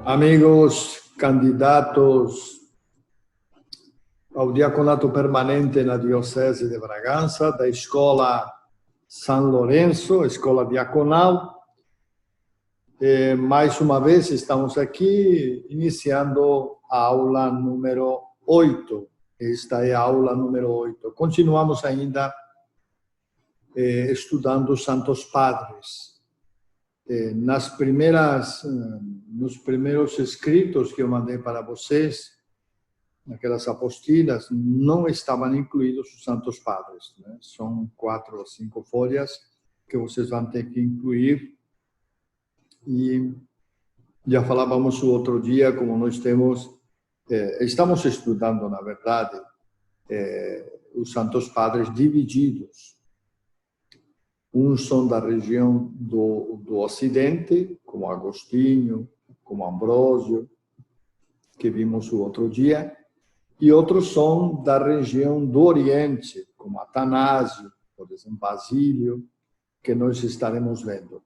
Amigos candidatos ao diaconato permanente na Diocese de Bragança, da Escola São Lourenço, Escola Diaconal. Mais uma vez estamos aqui iniciando a aula número 8. Esta é a aula número 8. Continuamos ainda estudando os Santos Padres. Nos primeiros escritos que eu mandei para vocês, naquelas apostilas, não estavam incluídos os Santos Padres, né? São 4 ou 5 folhas que vocês vão ter que incluir. E já falávamos o outro dia, como nós estamos estudando, na verdade, os Santos Padres divididos. Uns são da região do Ocidente, como Agostinho, como Ambrósio, que vimos o outro dia, e outros são da região do Oriente, como Atanásio, por exemplo, Basílio, que nós estaremos vendo.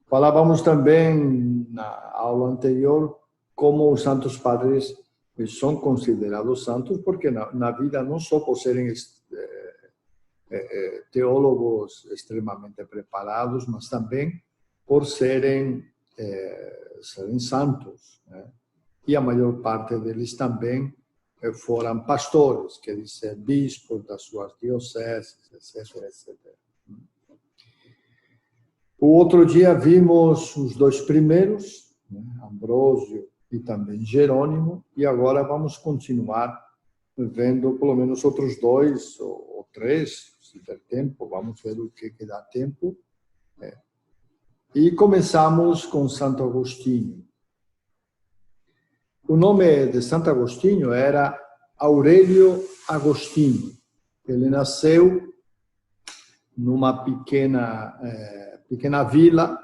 Falávamos também, na aula anterior, como os Santos Padres são considerados santos, porque na vida não só por serem teólogos extremamente preparados, mas também por serem santos, né? E a maior parte deles também foram pastores, quer dizer, bispos das suas dioceses, etc, etc. O outro dia vimos os 2 primeiros, né? Ambrósio e também Jerônimo, e agora vamos continuar vendo pelo menos outros 2 ou 3, se der tempo, vamos ver o que dá tempo. E começamos com Santo Agostinho. O nome de Santo Agostinho era Aurélio Agostinho. Ele nasceu numa pequena vila,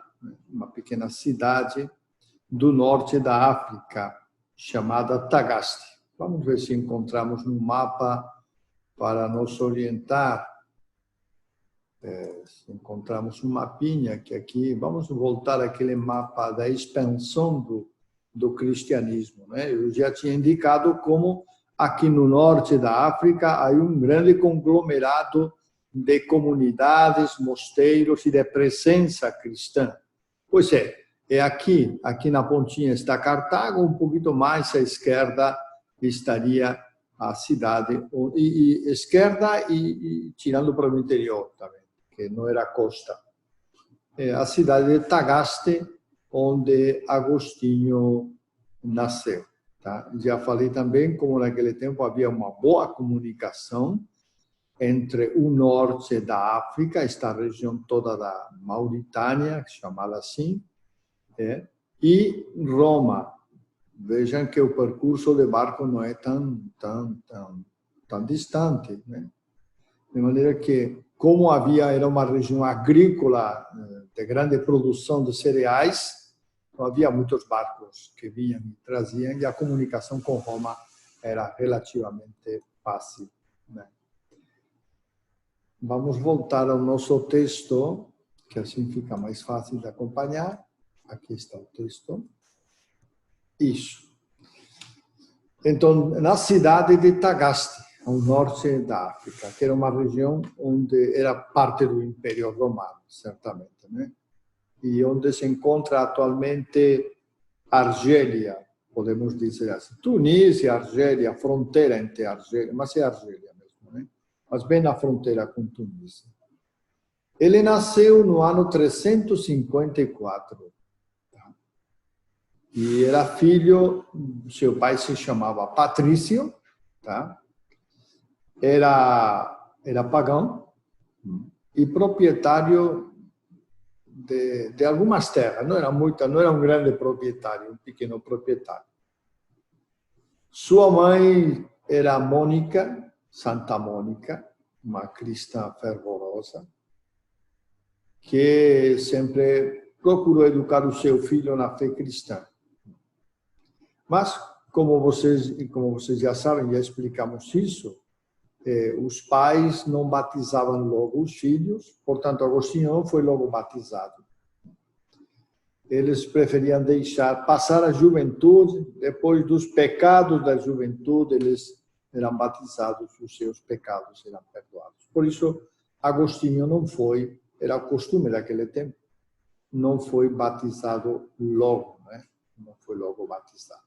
uma pequena cidade do norte da África, chamada Tagaste. Vamos ver se encontramos no mapa para nos orientar. Se encontramos um mapinha que aqui, vamos voltar àquele mapa da expansão do cristianismo, né? Eu já tinha indicado como aqui no norte da África há um grande conglomerado de comunidades, mosteiros e de presença cristã. Pois é aqui na pontinha está Cartago, um pouquinho mais à esquerda estaria a cidade, e esquerda e tirando para o interior também, que não era costa. A cidade de Tagaste, onde Agostinho nasceu. Tá? Já falei também como naquele tempo havia uma boa comunicação entre o norte da África, esta região toda da Mauritânia, chamada assim, e Roma. Vejam que o percurso de barco não é tão distante, né? De maneira que, como era uma região agrícola de grande produção de cereais, não havia muitos barcos que vinham e traziam, e a comunicação com Roma era relativamente fácil, né? Vamos voltar ao nosso texto, que assim fica mais fácil de acompanhar. Aqui está o texto. Isso. Então, na cidade de Tagaste, ao norte da África, que era uma região onde era parte do Império Romano, certamente, né? E onde se encontra atualmente Argélia, podemos dizer assim. Tunísia, Argélia, fronteira entre Argélia, mas é Argélia mesmo, né? Mas bem na fronteira com Tunísia. Ele nasceu no ano 354. E era filho, seu pai se chamava Patrício, tá? Era pagão e proprietário de algumas terras. Não era um grande proprietário, um pequeno proprietário. Sua mãe era Mônica, Santa Mônica, uma cristã fervorosa, que sempre procurou educar o seu filho na fé cristã. Mas, como vocês já sabem, já explicamos isso, os pais não batizavam logo os filhos, portanto, Agostinho não foi logo batizado. eles preferiam deixar passar a juventude, depois dos pecados da juventude, eles eram batizados, os seus pecados eram perdoados. Por isso, Agostinho não foi, era o costume daquele tempo, não foi batizado logo, né? Não foi logo batizado.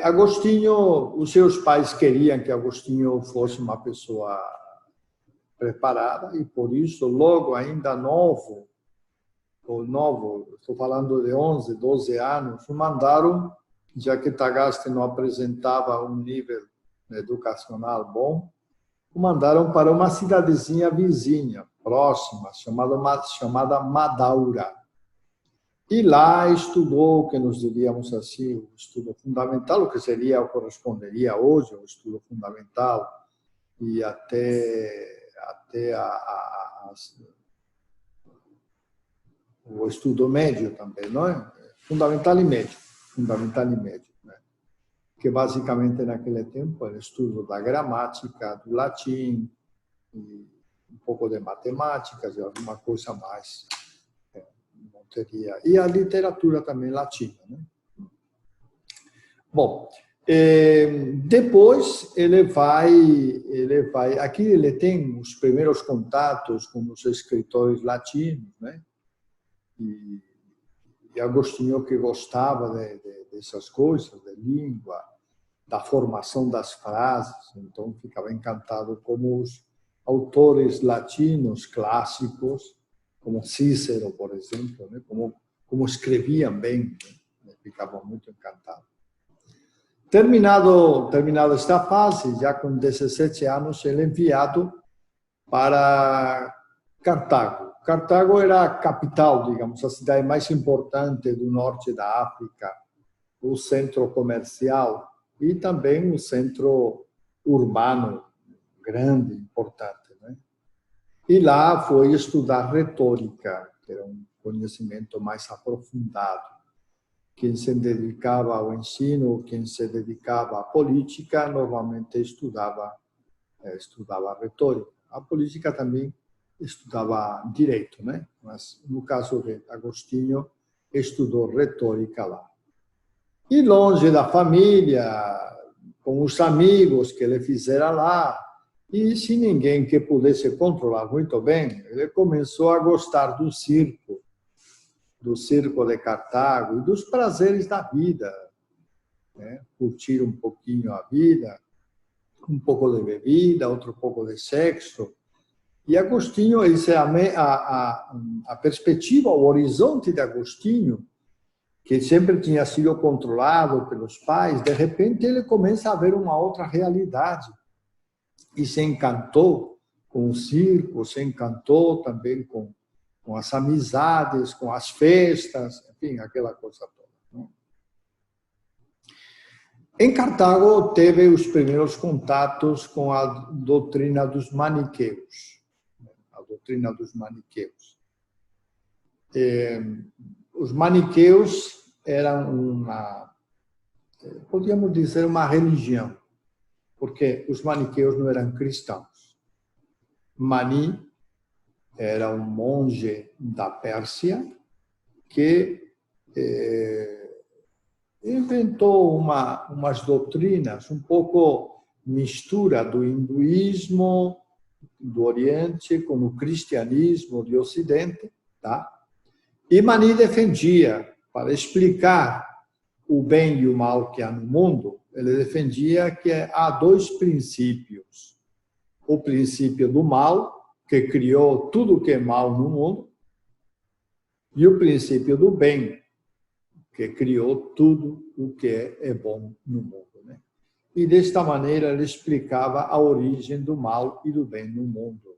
Agostinho, os seus pais queriam que Agostinho fosse uma pessoa preparada e por isso, logo ainda novo, estou falando de 11, 12 anos, o mandaram, já que Tagaste não apresentava um nível educacional bom, o mandaram para uma cidadezinha vizinha, próxima, chamada Madaura. E lá estudou o que nós diríamos assim, o estudo fundamental, o que corresponderia hoje ao estudo fundamental, e até o estudo médio também, não é? Fundamental e médio, né? Que basicamente naquele tempo era estudo da gramática, do latim, e um pouco de matemáticas e alguma coisa mais. Não teria. E a literatura também latina, né? Bom, depois ele vai, aqui ele tem os primeiros contatos com os escritores latinos, né? E Agostinho, que gostava dessas coisas, de língua, da formação das frases, então ficava encantado com os autores latinos clássicos, como Cícero, por exemplo, né? Como escreviam bem, né? Ficava muito encantado. Terminado esta fase, já com 17 anos, ele é enviado para Cartago. Cartago era a capital, digamos, a cidade mais importante do norte da África, o centro comercial e também o centro urbano grande, importante, né? E lá foi estudar retórica, que era um conhecimento mais aprofundado. Quem se dedicava ao ensino, quem se dedicava à política, normalmente estudava retórica. A política também estudava direito, né? Mas no caso de Agostinho, estudou retórica lá. E longe da família, com os amigos que ele fizera lá, e sem ninguém que pudesse controlar muito bem, ele começou a gostar do circo de Cartago e dos prazeres da vida, né? Curtir um pouquinho a vida, um pouco de bebida, outro pouco de sexo. E Agostinho, essa é a perspectiva, o horizonte de Agostinho, que sempre tinha sido controlado pelos pais, de repente ele começa a ver uma outra realidade. E se encantou com o circo, se encantou também com as amizades, com as festas, enfim, aquela coisa toda. Em Cartago, teve os primeiros contatos com a doutrina dos maniqueus. Os maniqueus eram podíamos dizer, uma religião, porque os maniqueus não eram cristãos. Mani era um monge da Pérsia que inventou umas doutrinas, um pouco mistura do hinduísmo do Oriente com o cristianismo do Ocidente, tá? E Mani defendia, para explicar o bem e o mal que há no mundo, ele defendia que há dois princípios. O princípio do mal, que criou tudo o que é mal no mundo, e o princípio do bem, que criou tudo o que é bom no mundo, né? E desta maneira ele explicava a origem do mal e do bem no mundo.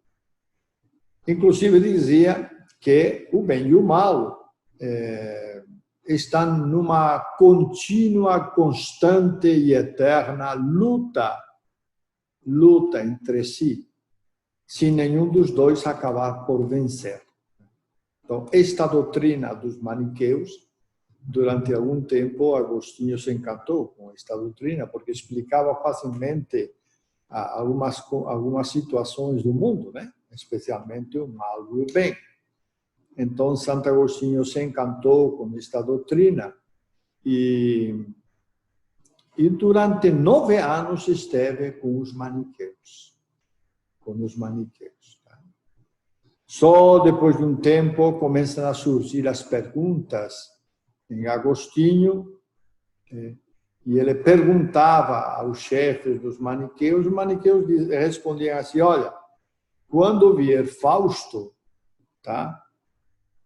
Inclusive dizia que o bem e o mal estão numa contínua, constante e eterna luta entre si, se nenhum dos dois acabar por vencer. Então, esta doutrina dos maniqueus, durante algum tempo, Agostinho se encantou com esta doutrina, porque explicava facilmente algumas situações do mundo, né? Especialmente o mal e o bem. Então, Santo Agostinho se encantou com esta doutrina e durante 9 anos esteve com os maniqueus. Tá? Só depois de um tempo começam a surgir as perguntas em Agostinho, e ele perguntava aos chefes dos maniqueus, os maniqueus respondiam assim: olha, quando vier Fausto, tá?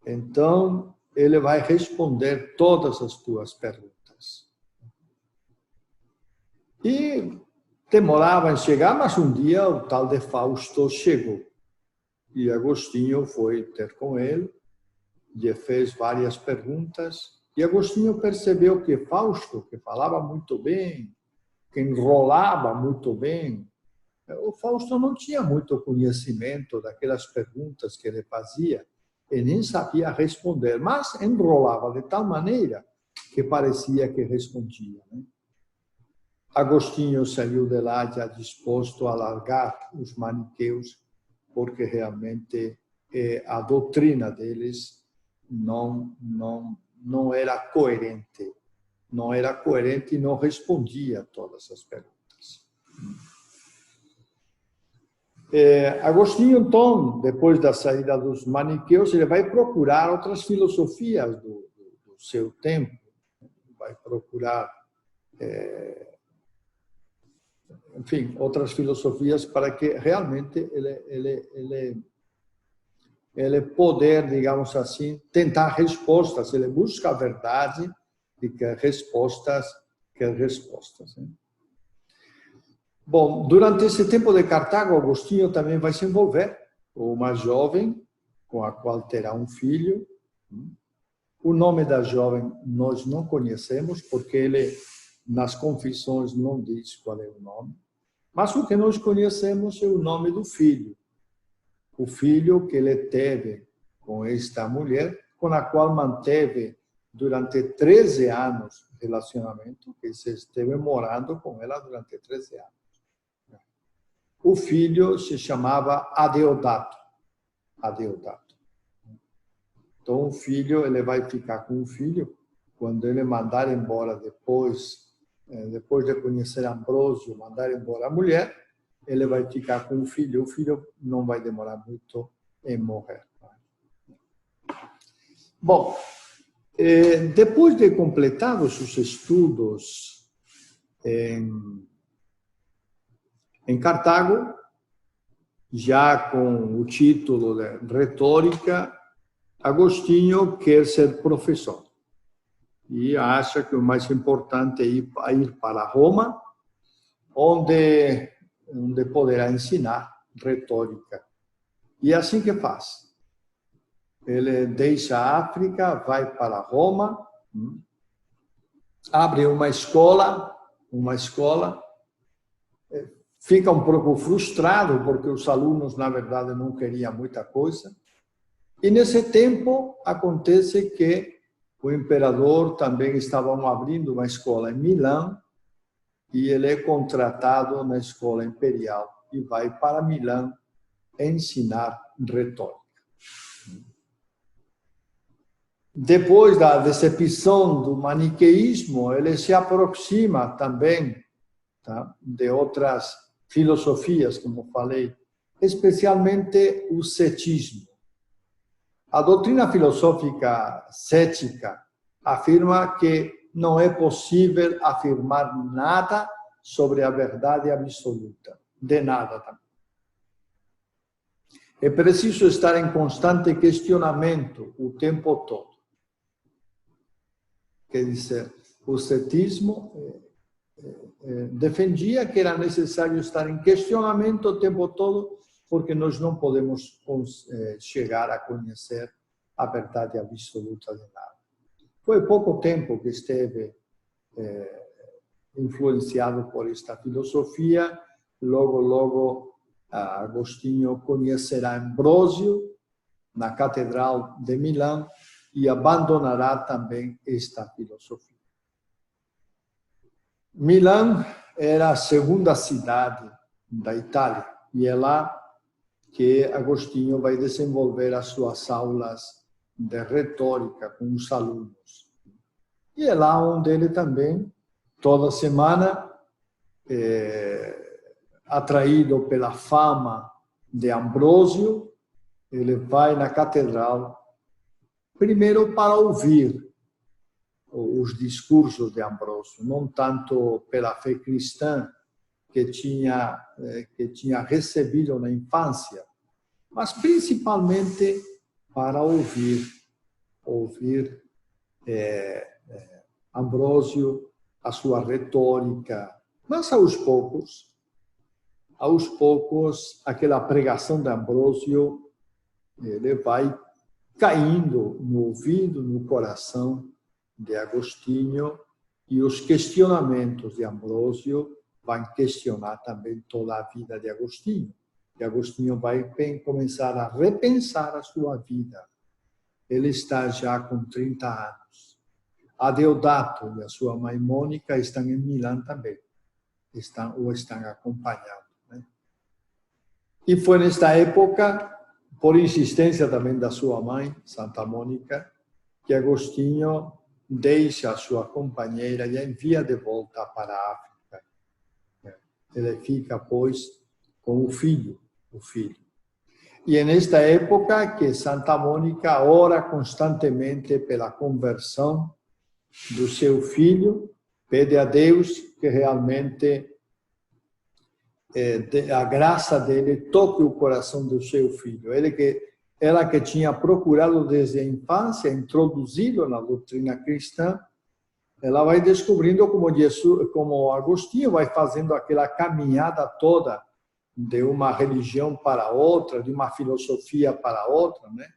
Então ele vai responder todas as tuas perguntas. E demorava em chegar, mas um dia o tal de Fausto chegou. E Agostinho foi ter com ele, lhe fez várias perguntas, e Agostinho percebeu que Fausto, que falava muito bem, que enrolava muito bem, o Fausto não tinha muito conhecimento daquelas perguntas que ele fazia, e nem sabia responder, mas enrolava de tal maneira que parecia que respondia, né? Agostinho saiu de lá já disposto a largar os maniqueus, porque realmente a doutrina deles não era coerente. Não era coerente e não respondia a todas as perguntas. Agostinho, então, depois da saída dos maniqueus, ele vai procurar outras filosofias do seu tempo. Vai procurar, enfim, outras filosofias para que realmente ele poder, digamos assim, tentar respostas. Ele busca a verdade e quer respostas. Né? Bom, durante esse tempo de Cartago, Agostinho também vai se envolver com uma jovem, com a qual terá um filho. O nome da jovem nós não conhecemos, porque ele, nas confissões, não diz qual é o nome. Mas o que nós conhecemos é o nome do filho. O filho que ele teve com esta mulher, com a qual manteve durante 13 anos relacionamento, que se esteve morando com ela durante 13 anos. O filho se chamava Adeodato. Então, o filho, ele vai ficar com o filho quando ele mandar embora depois de conhecer Ambrósio, mandar embora a mulher, ele vai ficar com o filho não vai demorar muito em morrer. Bom, depois de completados os estudos em Cartago, já com o título de retórica, Agostinho quer ser professor e acha que o mais importante é ir para Roma, onde poderá ensinar retórica. E é assim que faz. Ele deixa a África, vai para Roma, abre uma escola, fica um pouco frustrado, porque os alunos, na verdade, não queriam muita coisa. E nesse tempo, acontece que o imperador também estava abrindo uma escola em Milão, e ele é contratado na escola imperial e vai para Milão ensinar retórica. Depois da decepção do maniqueísmo, ele se aproxima também, tá, de outras filosofias, como falei, especialmente o cetismo. A doutrina filosófica cética afirma que não é possível afirmar nada sobre a verdade absoluta, de nada também. É preciso estar em constante questionamento o tempo todo. Quer dizer, o cetismo defendia que era necessário estar em questionamento o tempo todo, porque nós não podemos chegar a conhecer a verdade absoluta de nada. Foi pouco tempo que esteve influenciado por esta filosofia. Logo, Agostinho conhecerá Ambrósio na Catedral de Milão e abandonará também esta filosofia. Milão era a segunda cidade da Itália e é lá que Agostinho vai desenvolver as suas aulas de retórica com os alunos. E é lá onde ele também, toda semana, atraído pela fama de Ambrósio, ele vai na catedral, primeiro para ouvir os discursos de Ambrósio, não tanto pela fé cristã que tinha recebido na infância, mas principalmente para ouvir Ambrósio, a sua retórica. Mas aos poucos, aquela pregação de Ambrósio, ele vai caindo no ouvido, no coração de Agostinho, e os questionamentos de Ambrósio vão questionar também toda a vida de Agostinho. E Agostinho vai começar a repensar a sua vida. Ele está já com 30 anos. A Deodato e a sua mãe Mônica estão em Milão também. O estão acompanhando. Né? E foi nesta época, por insistência também da sua mãe, Santa Mônica, que Agostinho deixa a sua companheira e a envia de volta para a África. Ele fica, pois, com o filho. E é nesta época que Santa Mônica ora constantemente pela conversão do seu filho, pede a Deus que realmente a graça dele toque o coração do seu filho. Ela que tinha procurado desde a infância, introduzi-lo na doutrina cristã, ela vai descobrindo como Agostinho vai fazendo aquela caminhada toda de uma religião para outra, de uma filosofia para outra, né?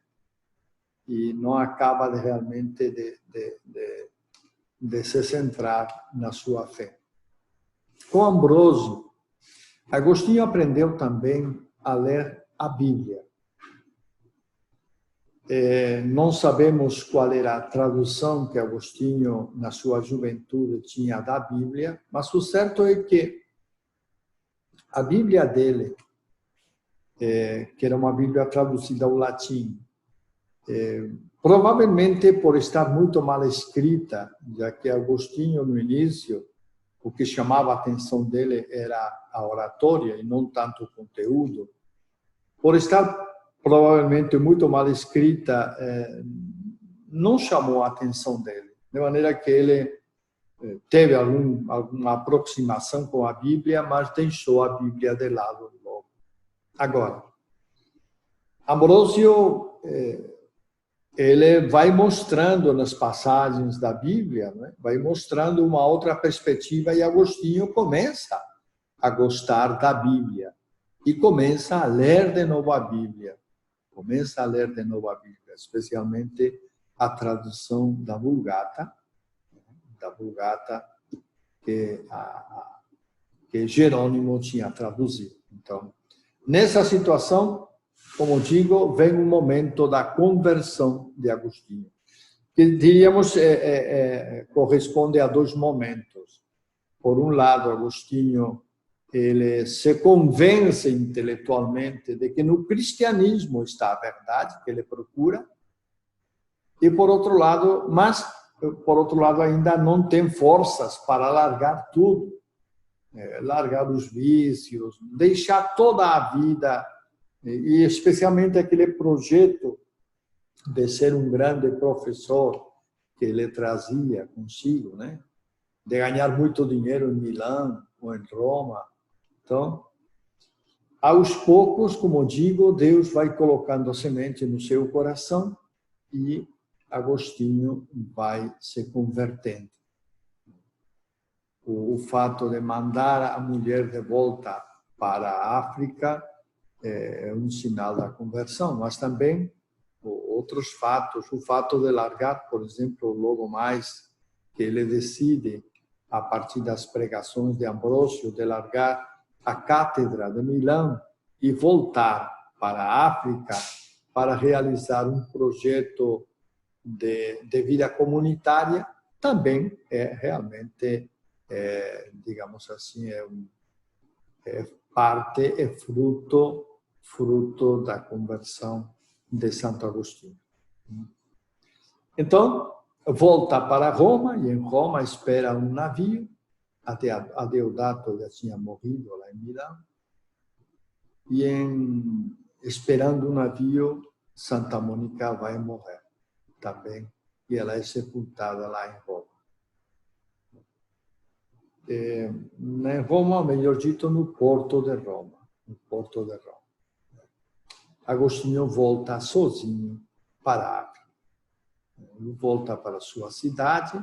E não acaba realmente de se centrar na sua fé. Com Ambrósio, Agostinho aprendeu também a ler a Bíblia. Não sabemos qual era a tradução que Agostinho, na sua juventude, tinha da Bíblia, mas o certo é que a Bíblia dele, que era uma Bíblia traduzida ao latim, provavelmente por estar muito mal escrita, já que Agostinho, no início, o que chamava a atenção dele era a oratória e não tanto o conteúdo, por estar provavelmente muito mal escrita, não chamou a atenção dele, de maneira que ele teve alguma aproximação com a Bíblia, mas deixou a Bíblia de lado logo. Agora, Ambrósio, ele vai mostrando nas passagens da Bíblia, né? Vai mostrando uma outra perspectiva, e Agostinho começa a gostar da Bíblia e começa a ler de novo a Bíblia. Especialmente a tradução da Vulgata, que Jerônimo tinha traduzido. Então, nessa situação, como digo, vem um momento da conversão de Agostinho, que diríamos corresponde a dois momentos. Por um lado, Agostinho ele se convence intelectualmente de que no cristianismo está a verdade que ele procura, e por outro lado, ainda não tem forças para largar tudo, largar os vícios, deixar toda a vida, e especialmente aquele projeto de ser um grande professor que ele trazia consigo, né? De ganhar muito dinheiro em Milão ou em Roma. Então, aos poucos, como digo, Deus vai colocando a semente no seu coração e Agostinho vai se convertendo. O fato de mandar a mulher de volta para a África é um sinal da conversão, mas também outros fatos, o fato de largar, por exemplo, logo mais que ele decide, a partir das pregações de Ambrósio, de largar a cátedra de Milão e voltar para a África para realizar um projeto de vida comunitária, também realmente, digamos assim, fruto da conversão de Santo Agostinho. Então, volta para Roma, e em Roma espera um navio, até a Deodato já tinha morrido lá em Milão, e esperando o navio, Santa Mônica vai morrer também, e ela é sepultada lá em Roma. Em Roma, melhor dito, no Porto de Roma. No Porto de Roma. Agostinho volta sozinho para a África. Ele volta para sua cidade,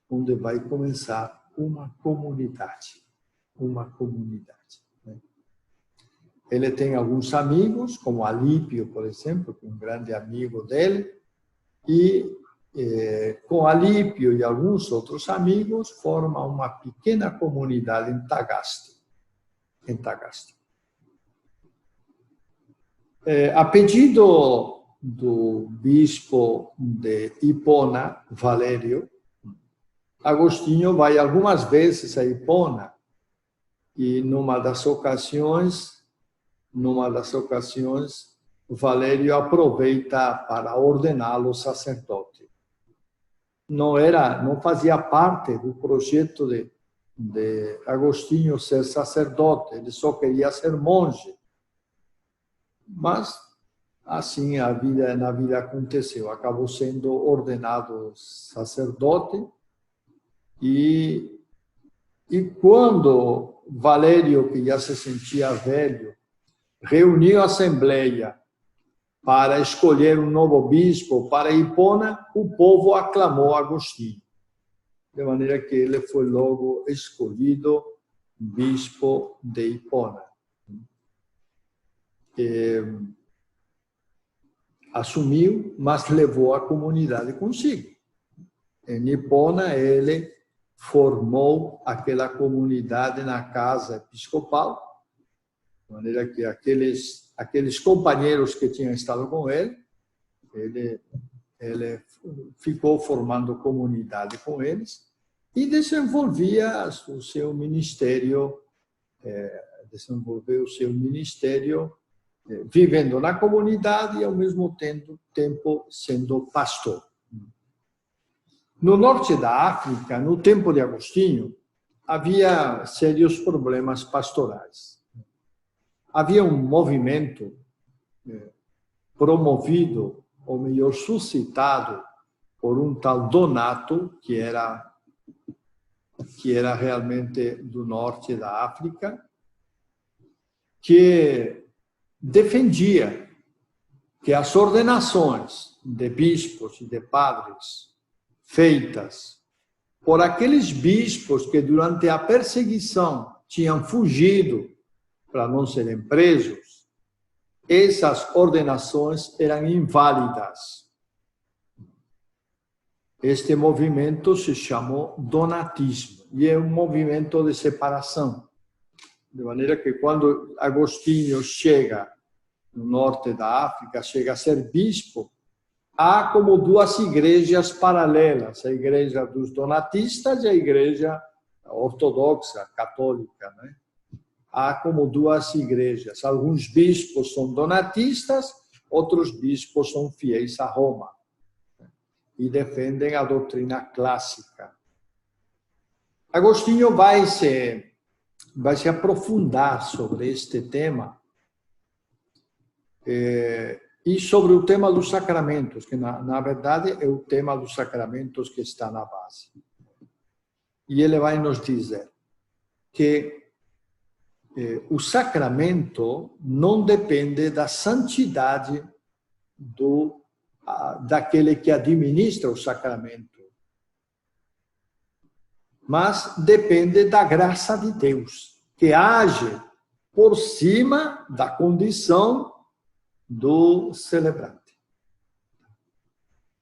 onde vai começar uma comunidade. Uma comunidade. Ele tem alguns amigos, como Alípio, por exemplo, que é um grande amigo dele, e com Alípio e alguns outros amigos forma uma pequena comunidade em Tagaste. A pedido do bispo de Hipona, Valério, Agostinho vai algumas vezes a Hipona e numa das ocasiões, Valério aproveita para ordená-lo sacerdote. Não fazia parte do projeto de Agostinho ser sacerdote, ele só queria ser monge. Mas assim na vida aconteceu, acabou sendo ordenado sacerdote e quando Valério, que já se sentia velho, reuniu a assembleia para escolher um novo bispo para Hipona, o povo aclamou Agostinho, de maneira que ele foi logo escolhido bispo de Hipona. Assumiu, mas levou a comunidade consigo. Em Hipona, ele formou aquela comunidade na casa episcopal, de maneira que aqueles companheiros que tinham estado com ele ficou formando comunidade com eles e desenvolvia o seu ministério, vivendo na comunidade e, ao mesmo tempo, sendo pastor. No norte da África, no tempo de Agostinho, havia sérios problemas pastorais. Havia um movimento promovido, ou melhor, suscitado por um tal Donato, que era realmente do norte da África, que defendia que as ordenações de bispos e de padres feitas por aqueles bispos que durante a perseguição tinham fugido para não serem presos, essas ordenações eram inválidas. Este movimento se chamou donatismo e é um movimento de separação. De maneira que quando Agostinho chega no norte da África, chega a ser bispo, há como duas igrejas paralelas, a igreja dos donatistas e a igreja ortodoxa, católica, né? Há como duas igrejas. Alguns bispos são donatistas, outros bispos são fiéis a Roma e defendem a doutrina clássica. Agostinho vai se aprofundar sobre este tema e sobre o tema dos sacramentos, que na verdade é o tema dos sacramentos que está na base. E ele vai nos dizer que o sacramento não depende da santidade daquele que administra o sacramento, mas depende da graça de Deus, que age por cima da condição do celebrante.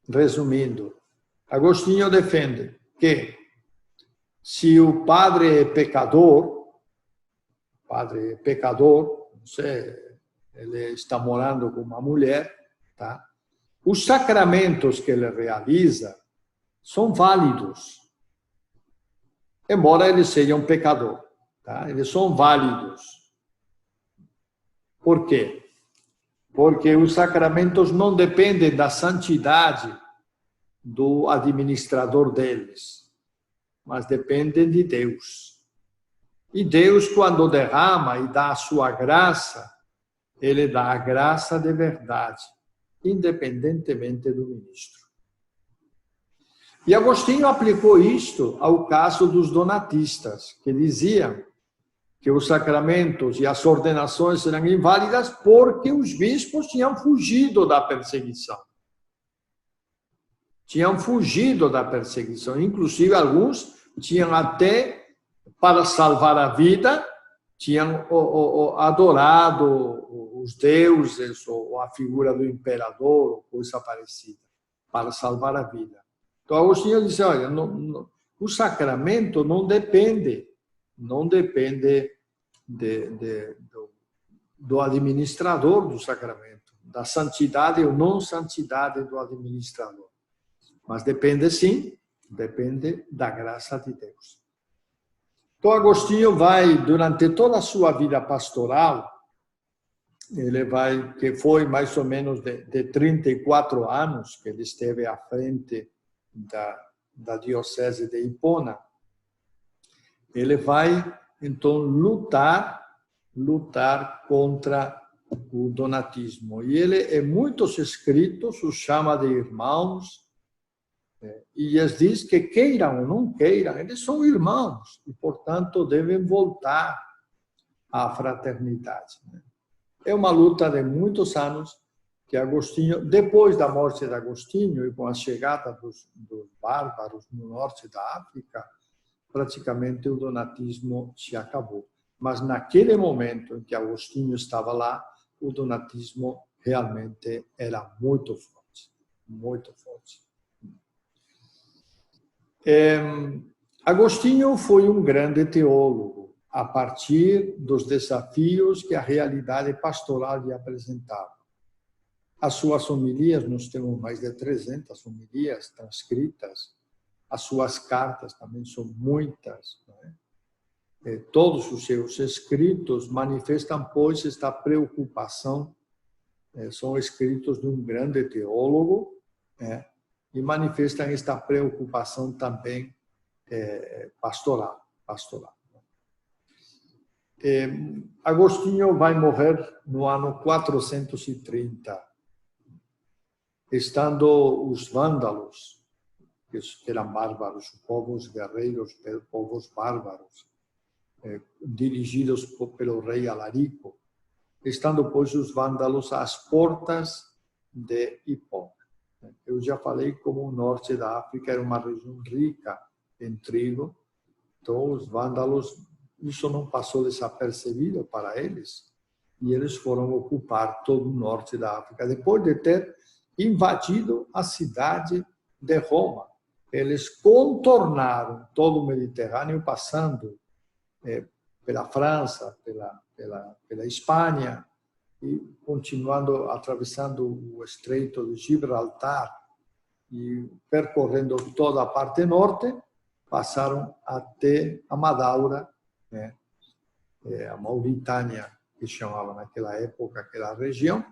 Resumindo, Agostinho defende que se o padre é pecador, não sei, ele está morando com uma mulher, tá? Os sacramentos que ele realiza são válidos, embora ele seja um pecador, tá? Eles são válidos. Por quê? Porque os sacramentos não dependem da santidade do administrador deles, mas dependem de Deus. E Deus, quando derrama e dá a sua graça, Ele dá a graça de verdade, independentemente do ministro. E Agostinho aplicou isto ao caso dos donatistas, que diziam que os sacramentos e as ordenações eram inválidas porque os bispos tinham fugido da perseguição. Tinham fugido da perseguição. Inclusive, alguns tinham até, para salvar a vida, tinham adorado os deuses ou a figura do imperador ou coisa parecida, para salvar a vida. Então, Agostinho disse, olha, o sacramento não depende do administrador do sacramento, da santidade ou não santidade do administrador. Mas depende, sim, depende da graça de Deus. Então, Agostinho vai, durante toda a sua vida pastoral, que foi mais ou menos de 34 anos que ele esteve à frente da diocese de Hipona, ele vai, então, lutar contra o donatismo. E ele, em muitos escritos, os chama de irmãos, e lhes diz que queiram ou não queiram, eles são irmãos, e, portanto, devem voltar à fraternidade. É uma luta de muitos anos que Agostinho, depois da morte de Agostinho e com a chegada dos bárbaros no norte da África, praticamente o donatismo se acabou. Mas naquele momento em que Agostinho estava lá, o donatismo realmente era muito forte, muito forte. Agostinho foi um grande teólogo, a partir dos desafios que a realidade pastoral lhe apresentava. As suas homilias, nós temos mais de 300 homilias transcritas, as suas cartas também são muitas. Todos os seus escritos manifestam, pois, esta preocupação, são escritos de um grande teólogo, e manifestam esta preocupação também pastoral. Agostinho vai morrer no ano 430, estando os vândalos, que eram bárbaros, povos guerreiros, povos bárbaros, dirigidos pelo rei Alarico, estando, pois, os vândalos às portas de Hipona. Eu já falei como o norte da África era uma região rica em trigo, então os vândalos, isso não passou desapercebido para eles, e eles foram ocupar todo o norte da África, depois de ter invadido a cidade de Roma. Eles contornaram todo o Mediterrâneo, passando pela França, pela Espanha, e continuando, atravessando o Estreito de Gibraltar e percorrendo toda a parte norte, passaram até a Madaura, a Mauritânia, que chamava naquela época aquela região,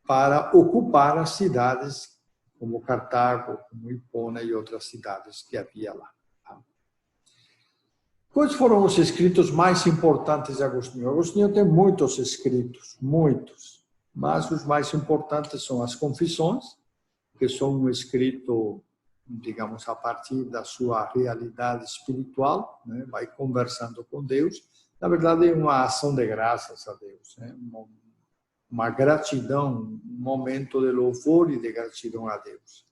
para ocupar as cidades como Cartago, como Hipona e outras cidades que havia lá. Quais foram os escritos mais importantes de Agostinho? Agostinho tem muitos escritos, muitos, mas os mais importantes são as Confissões, que são um escrito, digamos, a partir da sua realidade espiritual, vai conversando com Deus. Na verdade, é uma ação de graças a Deus, uma gratidão, um momento de louvor e de gratidão a Deus.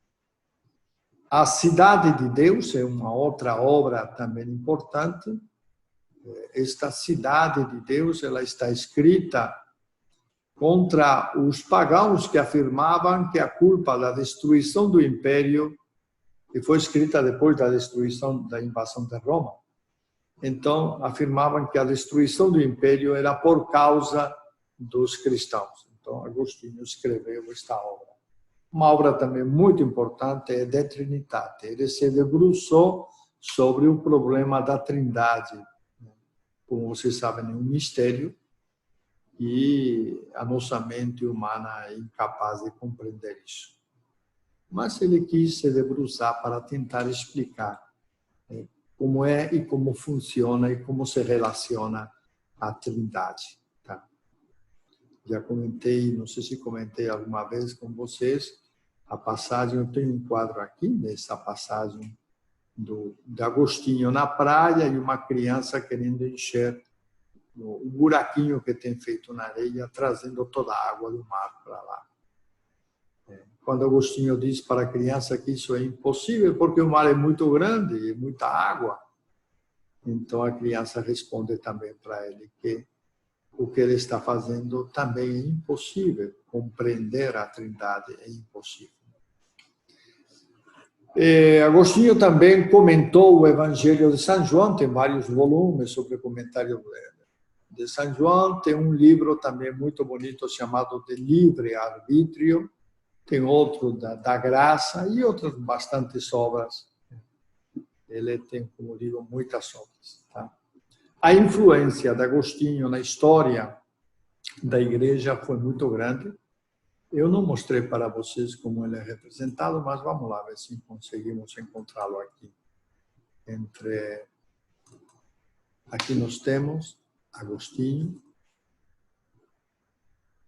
A Cidade de Deus é uma outra obra também importante. Esta Cidade de Deus, ela está escrita contra os pagãos que afirmavam que a culpa da destruição do Império, que foi escrita depois da destruição da invasão de Roma, então afirmavam que a destruição do Império era por causa dos cristãos. Então, Agostinho escreveu esta obra. Uma obra também muito importante é De Trinitate. Ele se debruçou sobre o problema da Trindade. Como vocês sabem, é um mistério e a nossa mente humana é incapaz de compreender isso. mas ele quis se debruçar para tentar explicar como é e como funciona e como se relaciona a Trindade. Tá? Já comentei, não sei se comentei alguma vez com vocês, a passagem, eu tenho um quadro aqui, dessa passagem de Agostinho na praia e uma criança querendo encher o buraquinho que tem feito na areia, trazendo toda a água do mar para lá. Quando Agostinho diz para a criança que isso é impossível, porque o mar é muito grande e muita água, então a criança responde também para ele que o que ele está fazendo também é impossível, compreender a Trindade é impossível. Agostinho também comentou o Evangelho de São João, tem vários volumes sobre comentário de São João, tem um livro também muito bonito chamado De Livre Arbítrio, tem outro da Graça e outras bastantes obras. Ele tem, como digo, muitas obras. Tá? A influência de Agostinho na história da igreja foi muito grande. Eu não mostrei para vocês como ele é representado, mas vamos lá ver se conseguimos encontrá-lo aqui. Aqui nós temos Agostinho.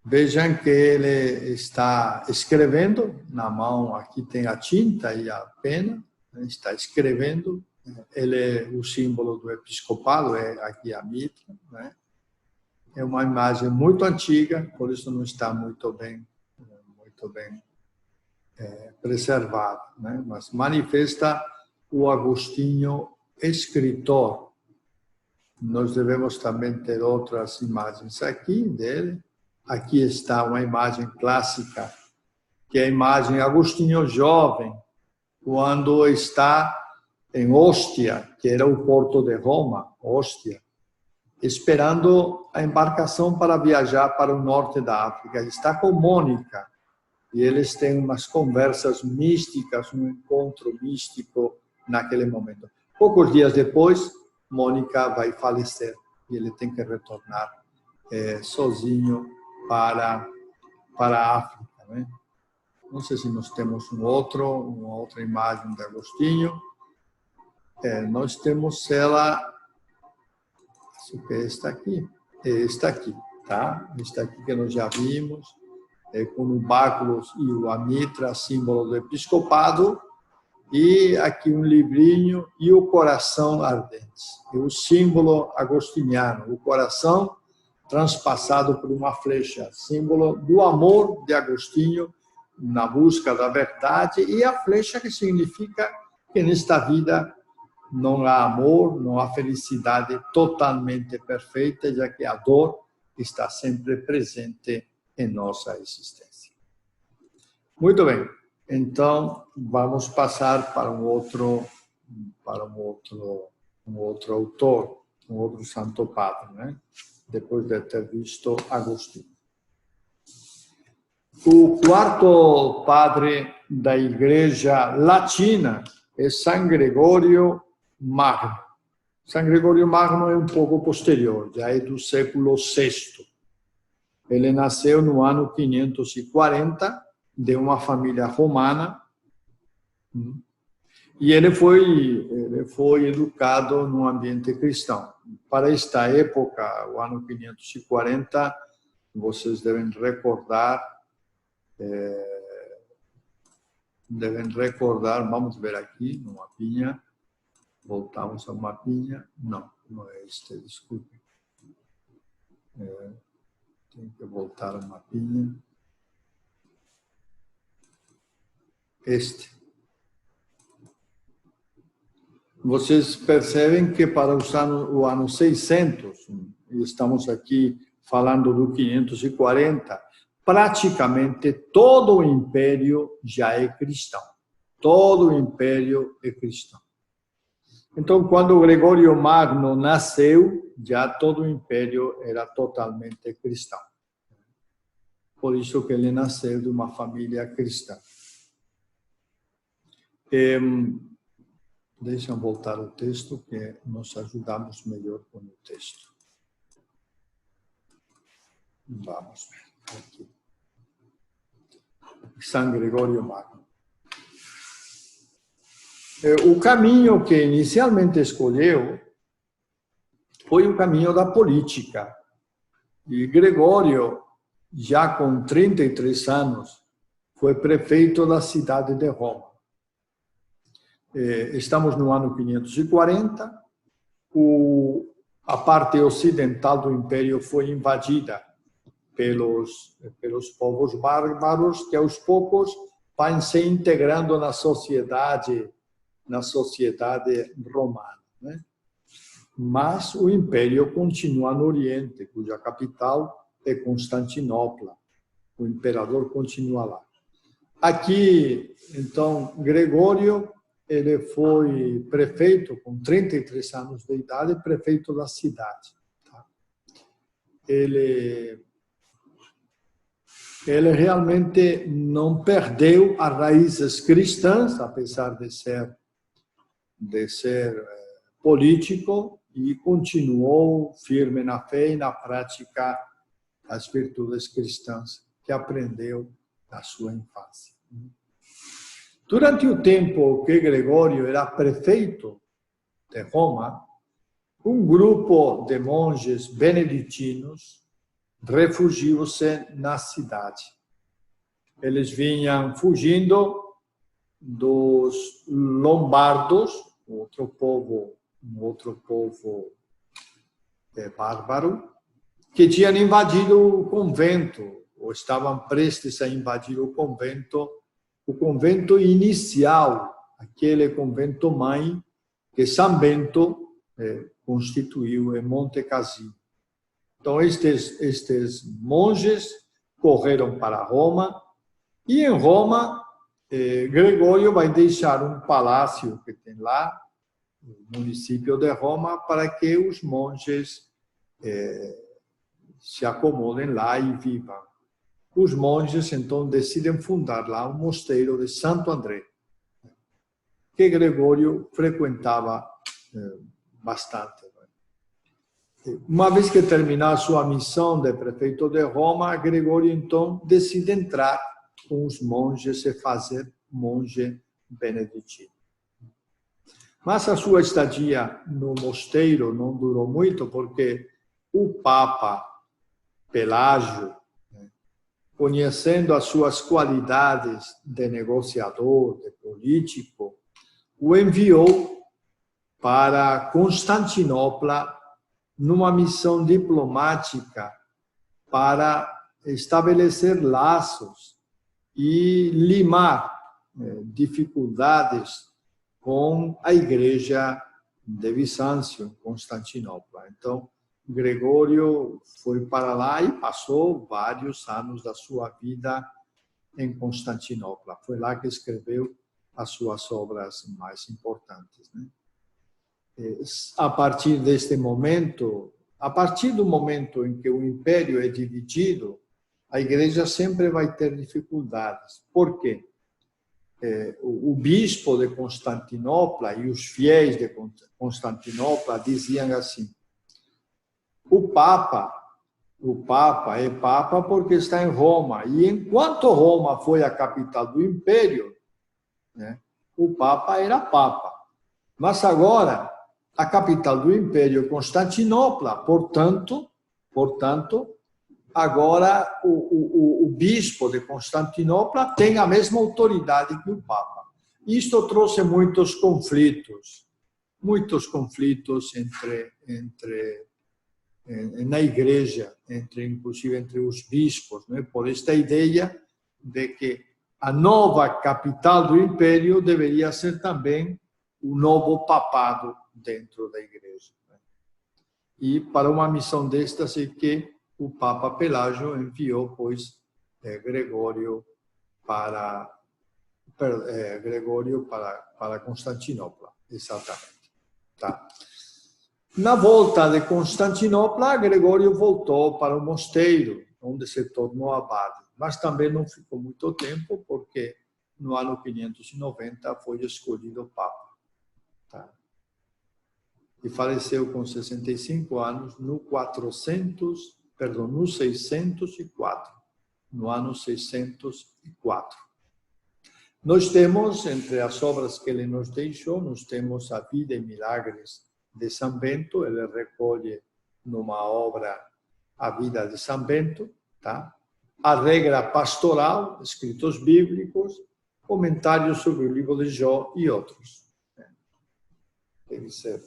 Vejam que ele está escrevendo na mão, aqui tem a tinta e a pena, está escrevendo. Ele é o símbolo do episcopado, é aqui a mitra, né? É uma imagem muito antiga, por isso não está muito bem preservada, né? Mas manifesta o Agostinho escritor. Nós devemos também ter outras imagens aqui dele. Aqui está uma imagem clássica, que é a imagem Agostinho jovem, quando está em Ostia, que era o porto de Roma, Ostia, esperando a embarcação para viajar para o norte da África. Está com Mônica, e eles têm umas conversas místicas, um encontro místico naquele momento. Poucos dias depois, Mônica vai falecer, e ele tem que retornar sozinho para a África. Né? Não sei se nós temos uma outra imagem de Agostinho. Nós temos ela, acho que é esta aqui, tá? Esta aqui que nós já vimos, com o báculo e a mitra, símbolo do episcopado, e aqui um livrinho e o coração ardente, o símbolo agostiniano, o coração transpassado por uma flecha, símbolo do amor de Agostinho na busca da verdade, e a flecha que significa que nesta vida não há amor, não há felicidade totalmente perfeita, já que a dor está sempre presente em nossa existência. Muito bem, então vamos passar para um outro autor, um outro santo padre, né? Depois de ter visto Agostinho. O quarto padre da Igreja Latina é São Gregório Magno. São Gregório Magno é um pouco posterior, já é do século VI. Ele nasceu no ano 540, de uma família romana, e ele foi educado num ambiente cristão. Para esta época, o ano 540, vocês devem recordar, vamos ver aqui no mapinha, voltamos ao mapinha, não é este, desculpe. Tem que voltar ao mapinha. Este. Vocês percebem que para o ano 600, e estamos aqui falando do 540, praticamente todo o império já é cristão. Todo o império é cristão. Então, quando Gregório Magno nasceu, já todo o império era totalmente cristão. Por isso que ele nasceu de uma família cristã. Deixa eu voltar ao texto, que nós ajudamos melhor com o texto. Vamos ver aqui. São Gregório Magno. O caminho que inicialmente escolheu foi o caminho da política. E Gregório, já com 33 anos, foi prefeito da cidade de Roma. Estamos no ano 540, a parte ocidental do império foi invadida pelos povos bárbaros, que aos poucos vão se integrando na sociedade romana, né? Mas o império continua no Oriente, cuja capital é Constantinopla. O imperador continua lá. Aqui, então, Gregório, ele foi prefeito com 33 anos de idade, prefeito da cidade. Ele realmente não perdeu as raízes cristãs, apesar de ser político, e continuou firme na fé e na prática das virtudes cristãs que aprendeu na sua infância. Durante o tempo que Gregório era prefeito de Roma, um grupo de monges beneditinos refugiou-se na cidade. Eles vinham fugindo dos lombardos, outro povo bárbaro, que tinham invadido o convento, ou estavam prestes a invadir o convento inicial, aquele convento mãe que São Bento constituiu em Monte Cassino. Então, estes monges correram para Roma, e em Roma, Gregório vai deixar um palácio que tem lá, no município de Roma, para que os monges se acomodem lá e vivam. Os monges, então, decidem fundar lá um mosteiro de Santo André, que Gregório frequentava bastante. Uma vez que terminar sua missão de prefeito de Roma, Gregório, então, decide entrar com os monges e fazer monge beneditino. Mas a sua estadia no mosteiro não durou muito, porque o Papa Pelágio, conhecendo as suas qualidades de negociador, de político, o enviou para Constantinopla numa missão diplomática para estabelecer laços e limar dificuldades com a Igreja de Bizâncio, em Constantinopla. Então, Gregório foi para lá e passou vários anos da sua vida em Constantinopla. Foi lá que escreveu as suas obras mais importantes, né? A partir deste momento, a partir do momento em que o império é dividido, a Igreja sempre vai ter dificuldades. Por quê? O bispo de Constantinopla e os fiéis de Constantinopla diziam assim: o Papa é Papa porque está em Roma, e enquanto Roma foi a capital do Império, né, o Papa era Papa. Mas agora, a capital do Império é Constantinopla, portanto, agora o bispo de Constantinopla tem a mesma autoridade que o Papa. Isto trouxe muitos conflitos na igreja, inclusive entre os bispos, né? Por esta ideia de que a nova capital do império deveria ser também o novo papado dentro da igreja. E para uma missão destas é que o Papa Pelágio enviou, pois, Gregório para Constantinopla, exatamente. Tá. Na volta de Constantinopla, Gregório voltou para o mosteiro, onde se tornou abade, mas também não ficou muito tempo, porque no ano 590 foi escolhido Papa. Tá. E faleceu com 65 anos no 604. No ano 604. Nós temos, entre as obras que ele nos deixou, nós temos a Vida e Milagres de São Bento. Ele recolhe numa obra a vida de São Bento, tá? A regra pastoral, escritos bíblicos, comentários sobre o livro de Jó e outros. Quer dizer,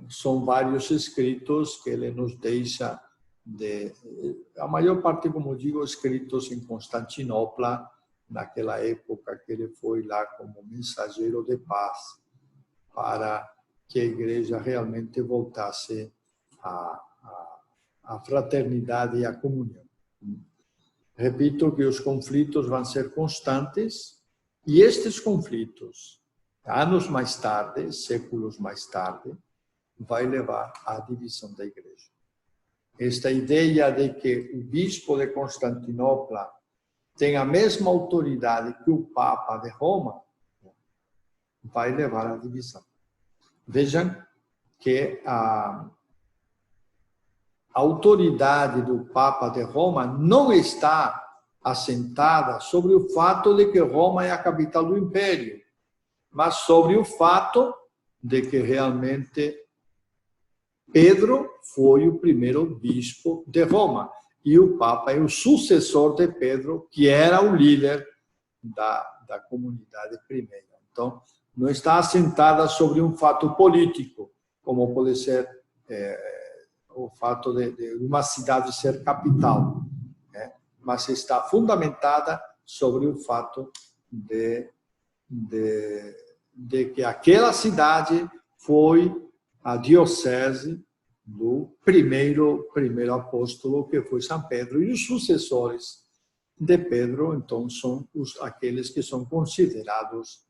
são vários escritos que ele nos deixa, a maior parte, como digo, escritos em Constantinopla, naquela época que ele foi lá como mensageiro de paz, para que a igreja realmente voltasse à fraternidade e à comunhão. Repito que os conflitos vão ser constantes, e estes conflitos, anos mais tarde, séculos mais tarde, vai levar à divisão da igreja. Esta ideia de que o bispo de Constantinopla tem a mesma autoridade que o Papa de Roma, vai levar à divisão. Vejam que a autoridade do Papa de Roma não está assentada sobre o fato de que Roma é a capital do Império, mas sobre o fato de que realmente Pedro foi o primeiro bispo de Roma e o Papa é o sucessor de Pedro, que era o líder da comunidade primeira. Então, não está assentada sobre um fato político, como pode ser o fato de uma cidade ser capital, né? Mas está fundamentada sobre o fato de que aquela cidade foi a diocese do primeiro apóstolo, que foi São Pedro, e os sucessores de Pedro, então, são aqueles que são considerados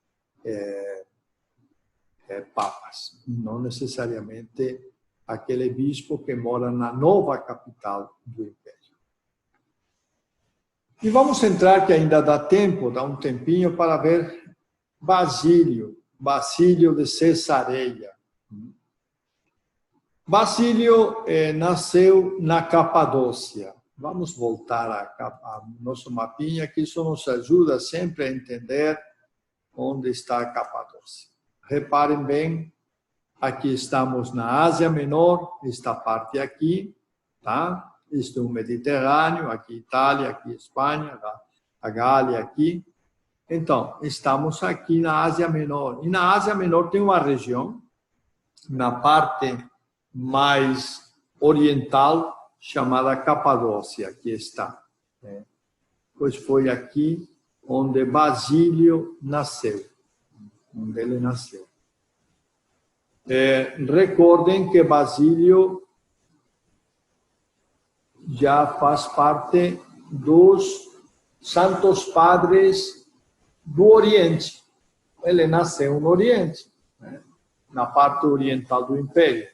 papas, não necessariamente aquele bispo que mora na nova capital do Império. E vamos entrar, que ainda dá tempo, dá um tempinho, para ver Basílio de Cesareia. Basílio nasceu na Capadócia. Vamos voltar ao nosso mapinha, que isso nos ajuda sempre a entender onde está a Capadócia. Reparem bem, aqui estamos na Ásia Menor, esta parte aqui, tá? Isto é o Mediterrâneo, aqui Itália, aqui Espanha, a Gália aqui. Então, estamos aqui na Ásia Menor. E na Ásia Menor tem uma região, na parte mais oriental, chamada Capadócia, aqui está. Pois foi aqui onde Basílio nasceu, onde ele nasceu. Recordem que Basílio já faz parte dos Santos Padres do Oriente. Ele nasceu no Oriente, né? Na parte oriental do Império.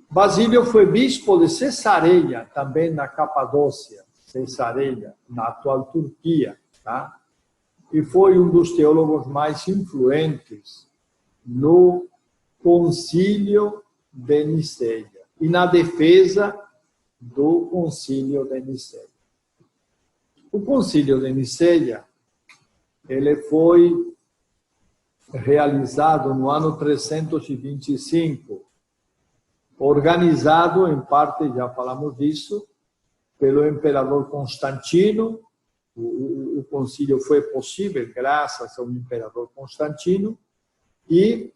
Basílio foi bispo de Cesareia, também na Capadócia, Cesareia, na atual Turquia, tá? E foi um dos teólogos mais influentes no Concílio de Niceia e na defesa do Concílio de Niceia. O Concílio de Niceia, ele foi realizado no ano 325, organizado, em parte, já falamos disso, pelo imperador Constantino. O concílio foi possível graças ao imperador Constantino e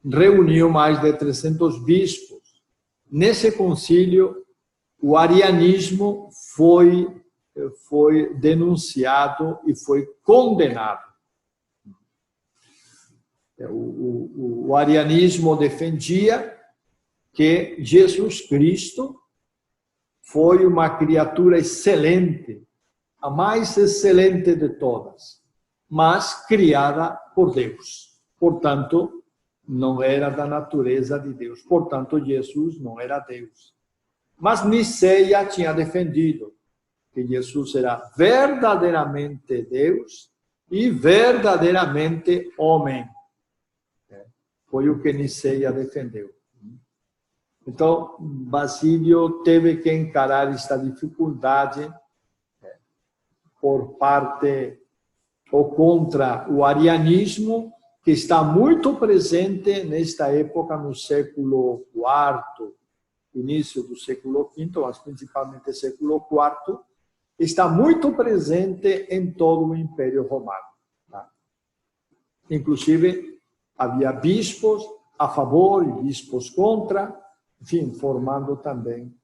reuniu mais de 300 bispos. Nesse concílio, o arianismo foi denunciado e foi condenado. O arianismo defendia que Jesus Cristo foi uma criatura excelente, a mais excelente de todas, mas criada por Deus. Portanto, não era da natureza de Deus. Portanto, Jesus não era Deus. Mas Niceia tinha defendido que Jesus era verdadeiramente Deus e verdadeiramente homem. Foi o que Niceia defendeu. Então, Basílio teve que encarar esta dificuldade por parte ou contra o arianismo, que está muito presente nesta época, no século IV, início do século V, mas principalmente século IV, está muito presente em todo o Império Romano. Tá? Inclusive, havia bispos a favor e bispos contra, enfim, formando também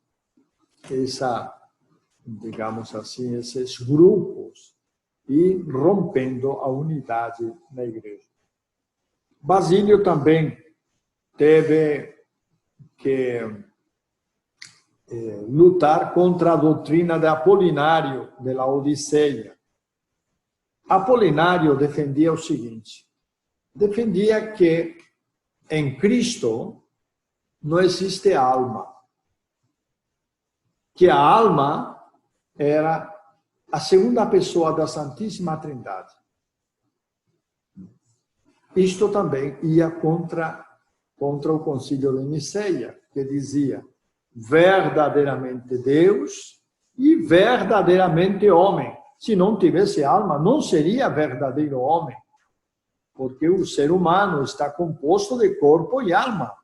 digamos assim, esses grupos e rompendo a unidade na igreja. Basílio também teve que lutar contra a doutrina de Apolinário, de la Odisseia. Apolinário defendia o seguinte: defendia que em Cristo não existe alma, que a alma era a segunda pessoa da Santíssima Trindade. Isto também ia contra o Concílio de Niceia, que dizia verdadeiramente Deus e verdadeiramente homem. Se não tivesse alma, não seria verdadeiro homem, porque o ser humano está composto de corpo e alma.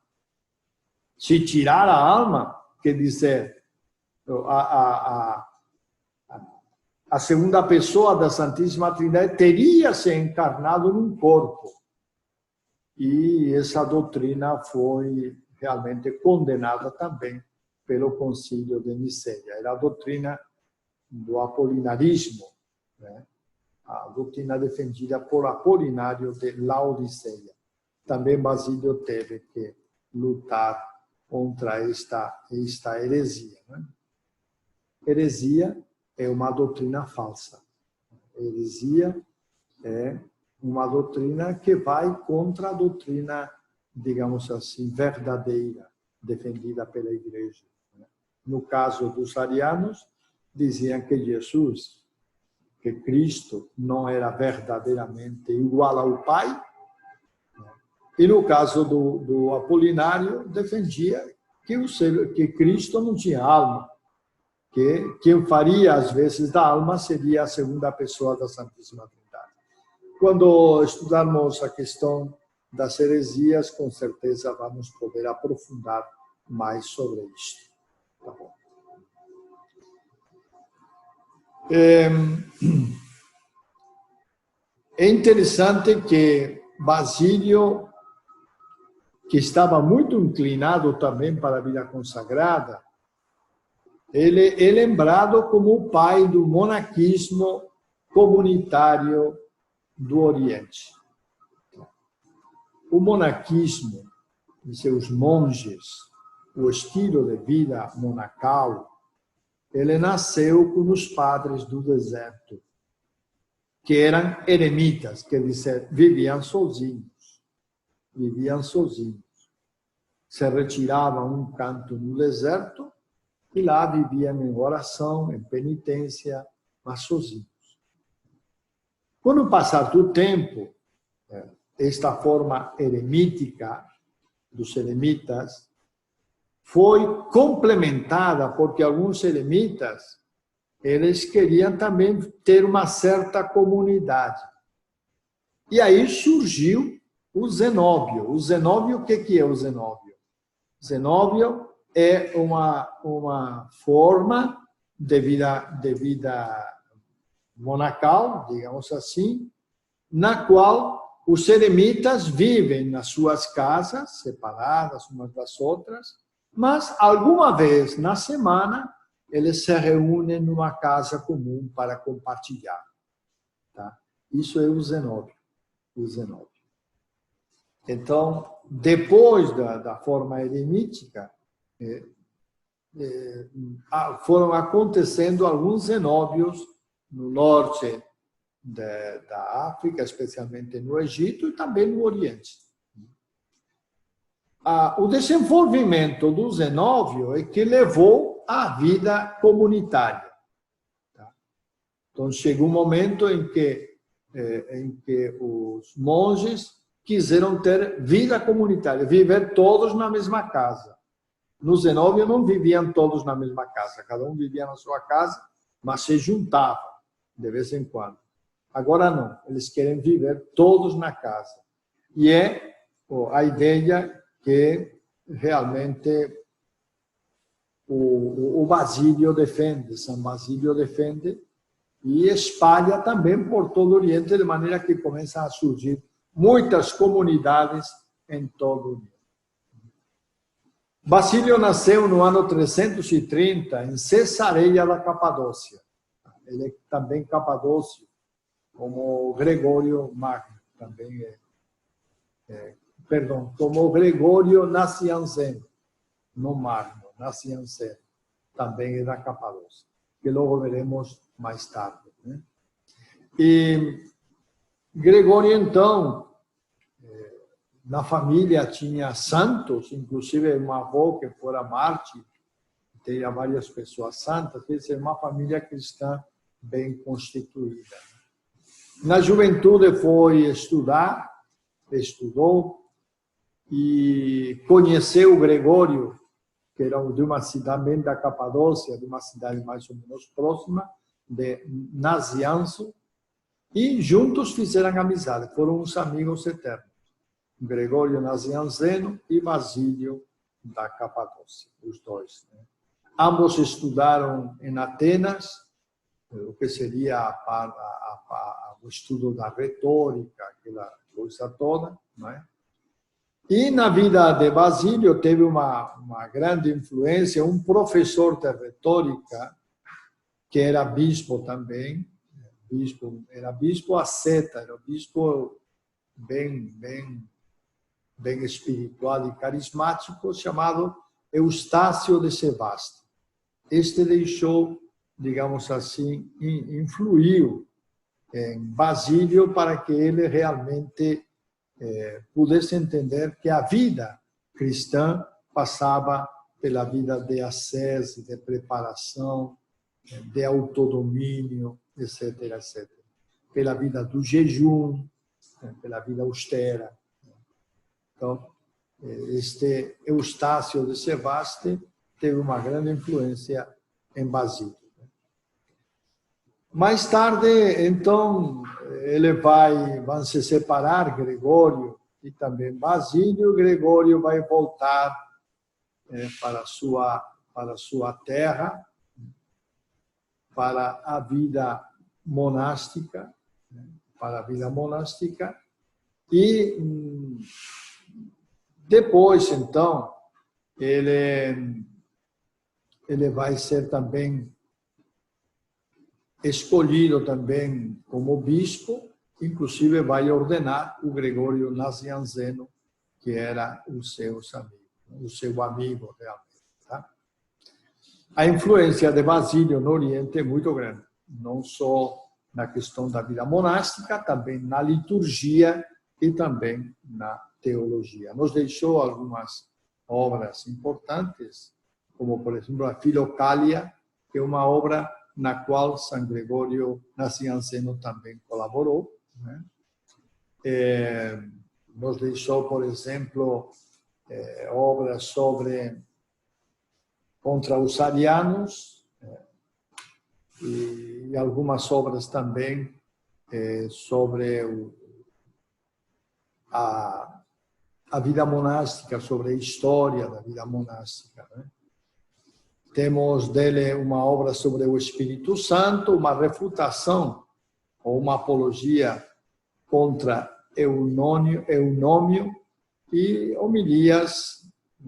Se tirar a alma, quer dizer, a segunda pessoa da Santíssima Trindade teria se encarnado num corpo. E essa doutrina foi realmente condenada também pelo Concílio de Niceia. Era a doutrina do apolinarismo, né? A doutrina defendida por Apolinário de Laodiceia. Também Basílio teve que lutar contra esta heresia. Né? Heresia é uma doutrina falsa. Heresia é uma doutrina que vai contra a doutrina, digamos assim, verdadeira, defendida pela Igreja. No caso dos arianos, diziam que Jesus, que Cristo não era verdadeiramente igual ao Pai, e no caso do Apolinário, defendia que Cristo não tinha alma, que quem faria às vezes da alma seria a segunda pessoa da Santíssima Trindade. Quando estudarmos a questão das heresias, com certeza vamos poder aprofundar mais sobre isto. Tá bom. É interessante que Basílio, que estava muito inclinado também para a vida consagrada, ele é lembrado como o pai do monaquismo comunitário do Oriente. O monaquismo e seus monges, o estilo de vida monacal, ele nasceu com os padres do deserto, que eram eremitas, quer dizer, viviam sozinhos. Se retiravam a um canto no deserto e lá viviam em oração, em penitência, mas sozinhos. Com o passar do tempo, esta forma eremítica dos eremitas foi complementada porque alguns eremitas eles queriam também ter uma certa comunidade. E aí surgiu o Zenóbio. O Zenóbio, o que é o Zenóbio? Zenóbio é uma forma de vida monacal, digamos assim, na qual os eremitas vivem nas suas casas, separadas umas das outras, mas alguma vez na semana eles se reúnem numa casa comum para compartilhar. Tá? Isso é o Zenóbio. Então, depois da forma eremítica, foram acontecendo alguns zenóbios no norte da África, especialmente no Egito e também no Oriente. O desenvolvimento do zenóbio é que levou à vida comunitária. Então, chegou um momento em que os monges quiseram ter vida comunitária, viver todos na mesma casa. No Zenóbio não viviam todos na mesma casa, cada um vivia na sua casa, mas se juntavam. de vez em quando. Agora não, eles querem viver todos na casa. E é a ideia que realmente o Basílio defende, São Basílio defende, e espalha também por todo o Oriente, de maneira que começam a surgir muitas comunidades em todo o Oriente. Basílio nasceu no ano 330 em Cesareia da Capadócia. Ele é também capadócio, como Gregório Magno, também como Gregório Nacianceno, no Magno, Nacianceno, também é da Capadócia, que logo veremos mais tarde. Né? E Gregório, então, na família tinha santos, inclusive uma avó que fora mártir, tinha várias pessoas santas, quer dizer, uma família cristã bem constituída. Na juventude foi estudar, estudou e conheceu Gregório, que era de uma cidade bem da Capadócia, de uma cidade mais ou menos próxima, de Nazianzo, e juntos fizeram amizade, foram uns amigos eternos. Gregório Nazianzeno e Basílio da Capadócia, os dois. Né? Ambos estudaram em Atenas, o que seria o estudo da retórica, aquela coisa toda. Não é? E na vida de Basílio teve uma grande influência, um professor de retórica, que era bispo também, era bispo asceta, era bispo bem espiritual e carismático, chamado Eustácio de Sebaste. Este deixou, digamos assim, influiu em Basílio para que ele realmente pudesse entender que a vida cristã passava pela vida de ascese, de preparação, de autodomínio, etc., etc. Pela vida do jejum, pela vida austera. Então, este Eustácio de Sebaste teve uma grande influência em Basílio. Mais tarde, então, vão se separar, Gregório e também Basílio. Gregório vai voltar para a sua terra, para a vida monástica, e depois, então, ele vai ser também escolhido também como bispo, inclusive vai ordenar o Gregório Nazianzeno, que era o seu amigo realmente. Tá? A influência de Basílio no Oriente é muito grande, não só na questão da vida monástica, também na liturgia e também na teologia. Nos deixou algumas obras importantes, como, por exemplo, a Filocália, que é uma obra na qual São Gregório Nacianceno também colaborou. Né? Nos deixou, por exemplo, obras contra os arianos, e algumas obras também sobre a vida monástica, sobre a história da vida monástica. Né? Temos dele uma obra sobre o Espírito Santo, uma refutação ou uma apologia contra Eunômio e homilias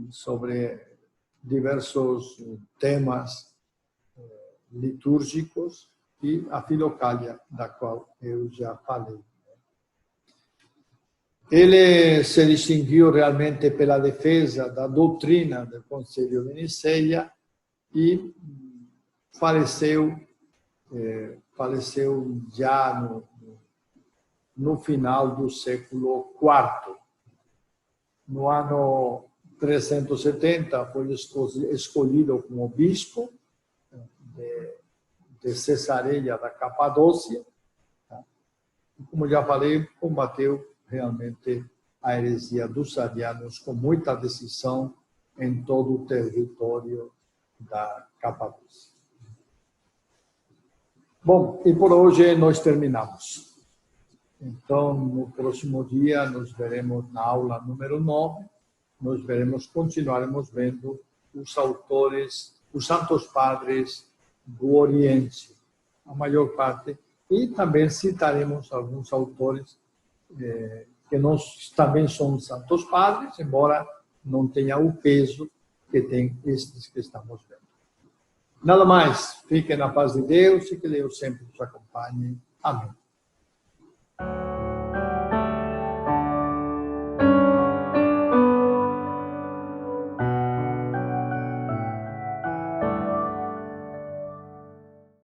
sobre diversos temas litúrgicos e a Filocália, da qual eu já falei. Ele se distinguiu realmente pela defesa da doutrina do Concílio de Nicéia e faleceu já no final do século IV. No ano 370 foi escolhido como bispo de Cesareia da Capadócia. Como já falei, combateu realmente a heresia dos arianos com muita decisão em todo o território da Capadócia. Bom, e por hoje nós terminamos. Então, no próximo dia, nos veremos na aula número 9. Nós continuaremos vendo os autores, os santos padres do Oriente, a maior parte, e também citaremos alguns autores que também são santos padres, embora não tenha o peso que tem estes que estamos vendo. Nada mais, fiquem na paz de Deus e que Deus sempre nos acompanhe. Amém.